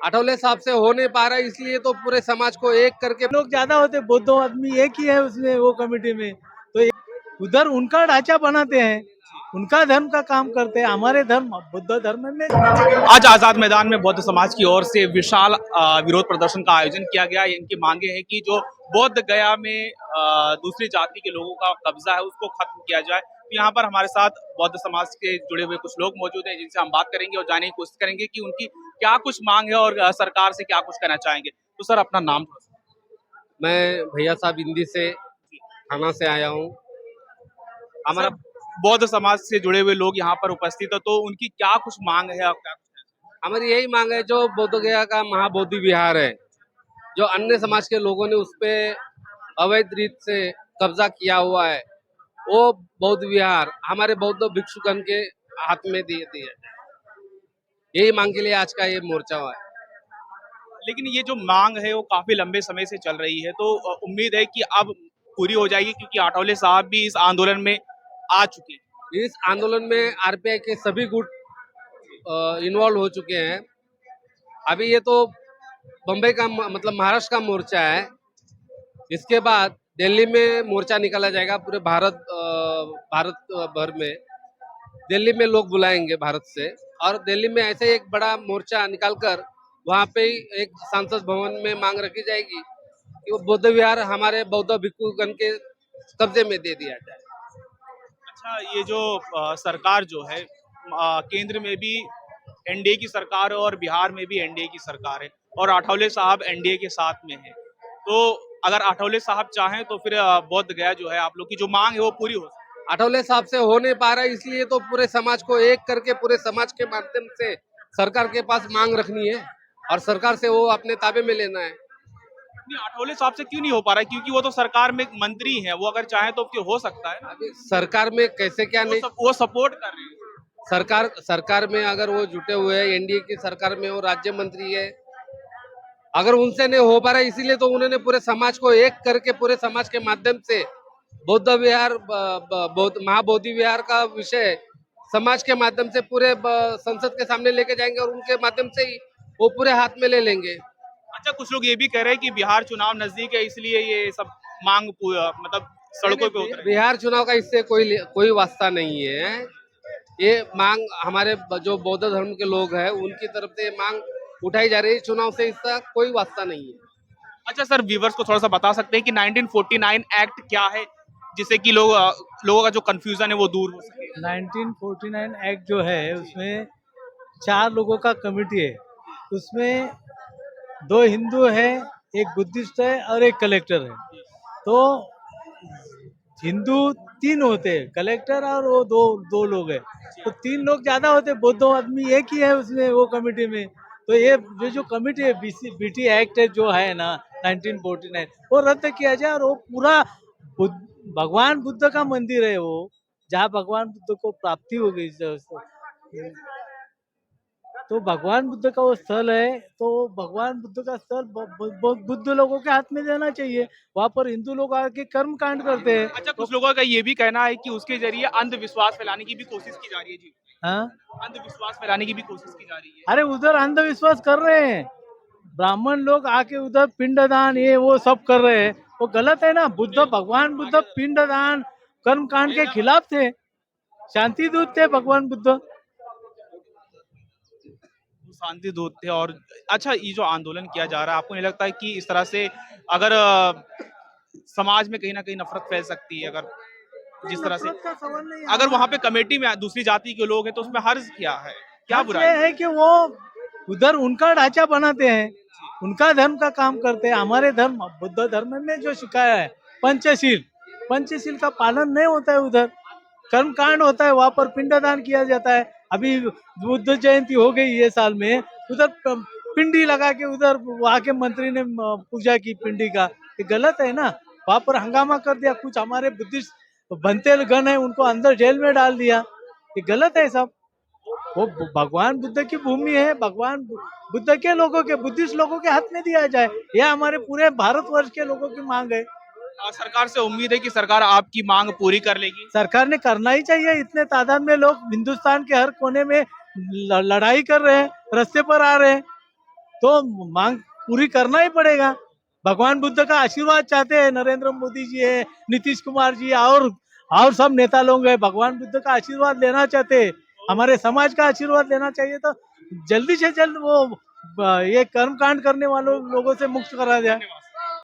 आठवले साहब से हो नहीं पा रहा है, इसलिए तो पूरे समाज को एक करके लोग ज्यादा होते, बुद्ध आदमी एक ही है उसमें, वो कमेटी में। तो उधर उनका ढांचा बनाते हैं, उनका धर्म का काम करते हैं। हमारे धर्म बुद्ध धर्म में आज आजाद मैदान में बौद्ध समाज की ओर से विशाल विरोध प्रदर्शन का आयोजन किया गया। इनकी मांगे हैं कि जो बौद्ध गया में दूसरी जाति के लोगों का कब्जा है उसको खत्म किया जाए। तो यहाँ पर हमारे साथ बौद्ध समाज के जुड़े हुए कुछ लोग मौजूद हैं जिनसे हम बात करेंगे और जानने की कोशिश करेंगे कि उनकी क्या कुछ मांग है और सरकार से क्या कुछ कहना चाहेंगे। तो सर अपना नाम। मैं भैया साहब हिंदी से थाना से आया हूँ। हमारा बौद्ध समाज से जुड़े हुए लोग यहाँ पर उपस्थित है, तो उनकी क्या कुछ मांग है और क्या हमारी यही मांग है, जो बोध गया का महाबोधि विहार है, जो अन्य समाज के लोगों ने उस पे अवैध रीत से कब्जा किया हुआ है, वो बौद्ध विहार हमारे बौद्ध भिक्षुगण के हाथ में दिया जाए। यही मांग के लिए आज का ये मोर्चा हुआ है। लेकिन ये जो मांग है वो काफी लंबे समय से चल रही है, तो उम्मीद है कि अब पूरी हो जाएगी, क्योंकि आठवले साहब भी इस आंदोलन में आ चुके हैं। इस आंदोलन में आरपीआई के सभी गुट इन्वॉल्व हो चुके हैं। अभी ये तो बम्बई का मतलब महाराष्ट्र का मोर्चा है। इसके बाद दिल्ली में मोर्चा निकाला जाएगा पूरे भारत भर में। दिल्ली में लोग बुलाएंगे भारत से, और दिल्ली में ऐसे एक बड़ा मोर्चा निकालकर वहाँ पे ही एक सांसद भवन में मांग रखी जाएगी कि वो बौद्ध विहार हमारे बौद्ध भिक्षुगण के कब्जे में दे दिया जाए। अच्छा, ये जो सरकार जो है केंद्र में भी एनडीए की सरकार है और बिहार में भी एनडीए की सरकार है, और आठवले साहब एनडीए के साथ में है। तो अगर आठवले साहब चाहें तो फिर बौद्ध गया जो है आप लोग की जो मांग है वो पूरी हो सकती है। आठवले साहब से हो नहीं पा रहा है, इसलिए तो पूरे समाज को एक करके पूरे समाज के माध्यम से सरकार के पास मांग रखनी है और सरकार से वो अपने ताबे में लेना है। नहीं, आठवले साहब से क्यों नहीं हो पा रहा है? क्योंकि वो तो सरकार में एक मंत्री हैं, वो अगर चाहे तो फिर हो सकता है ना। अभी सरकार में कैसे क्या नहीं, वो सपोर्ट कर रहे हैं। सरकार में अगर वो जुटे हुए हैं, एनडीए की सरकार में वो राज्य मंत्री है, अगर उनसे नहीं हो पा रहा है, इसीलिए तो उन्होंने पूरे समाज को एक करके पूरे समाज के माध्यम से बौद्ध विहार महाबोधि विहार का विषय समाज के माध्यम से पूरे संसद के सामने लेके जाएंगे और उनके माध्यम से ही वो पूरे हाथ में ले लेंगे। अच्छा, कुछ लोग ये भी कह रहे हैं कि बिहार चुनाव नजदीक है इसलिए ये सब मांग मतलब सड़कों पे उतरे। बिहार चुनाव का इससे कोई वास्ता नहीं है। ये मांग हमारे जो बौद्ध धर्म के लोग हैं उनकी तरफ से मांग उठाई जा रही है। चुनाव से इसका कोई वास्ता नहीं है। अच्छा सर, व्यूवर्स को थोड़ा सा बता सकते हैं कि 1949 एक्ट क्या है, जिससे कि लोगों का जो कंफ्यूजन है वो दूर हो सके। 1949 एक्ट जो है उसमें 4 लोगों का कमेटी है। उसमें 2 हिंदू है, एक बुद्धिस्ट है और एक कलेक्टर है। तो हिंदू 3 होते हैं, कलेक्टर और वो दो लोग हैं। तो 3 लोग ज्यादा होते, बुद्ध आदमी एक ही है उसमें, वो कमेटी में। तो ये जो कमेटी है, बीटी एक्ट है जो है ना 1949, वो रद्द किया जाए और वो पूरा भगवान बुद्ध का मंदिर है वो, जहाँ भगवान बुद्ध को प्राप्ति हो गई। तो भगवान बुद्ध का वो स्थल है, तो भगवान बुद्ध का स्थल बुद्ध लोगों के हाथ में देना चाहिए। वहाँ पर हिंदू लोग आके कर्म कांड करते हैं। अच्छा, कुछ लोगों का ये भी कहना है कि उसके जरिए अंधविश्वास फैलाने की भी कोशिश की जा रही है। जी हाँ, अंधविश्वास फैलाने की भी कोशिश की जा रही है। अरे उधर अंधविश्वास कर रहे हैं, ब्राह्मण लोग आके उधर पिंडदान ये वो सब कर रहे हैं, वो गलत है ना। भगवान बुद्ध पिंडदान कर्म कांड के खिलाफ थे, शांति दूत थे भगवान बुद्ध, शांति दूत थे। और अच्छा, ये जो आंदोलन किया जा रहा है, आपको नहीं लगता है कि इस तरह से अगर समाज में कहीं ना कहीं नफरत फैल सकती है? अगर जिस तरह से अगर वहां पे कमेटी में दूसरी जाति के लोग हैं तो उसमें हर्ज क्या है, क्या बुराई है कि वो उधर उनका ढांचा बनाते हैं, उनका धर्म का काम करते हैं। हमारे धर्म बुद्ध धर्म में जो सिखाया है पंचशील का पालन नहीं होता है। उधर कर्म कांड होता है, वहाँ पर पिंडदान किया जाता है। अभी बुद्ध जयंती हो गई ये साल में, उधर पिंडी लगा के उधर वहाँ के मंत्री ने पूजा की पिंडी का, ये गलत है ना। वहाँ पर हंगामा कर दिया, कुछ हमारे बुद्धिस्ट बनते गण है उनको अंदर जेल में डाल दिया, ये गलत है सब। वो भगवान बुद्ध की भूमि है, भगवान बुद्ध के लोगों के बुद्धिस्ट लोगों के हाथ में दिया जाए, यह हमारे पूरे भारतवर्ष के लोगों की मांग है। और सरकार से उम्मीद है कि सरकार आपकी मांग पूरी कर लेगी। सरकार ने करना ही चाहिए, इतने तादाद में लोग हिंदुस्तान के हर कोने में लड़ाई कर रहे हैं, रास्ते पर आ रहे हैं। तो मांग पूरी करना ही पड़ेगा। भगवान बुद्ध का आशीर्वाद चाहते हैं, नरेंद्र मोदी जी है, नीतीश कुमार जी और सब नेता लोग हैं, भगवान बुद्ध का आशीर्वाद लेना चाहते हैं, हमारे समाज का आशीर्वाद लेना चाहिए। तो जल्दी से जल्द वो ये कर्म कांड करने वालों लोगों से मुक्त करा जाए।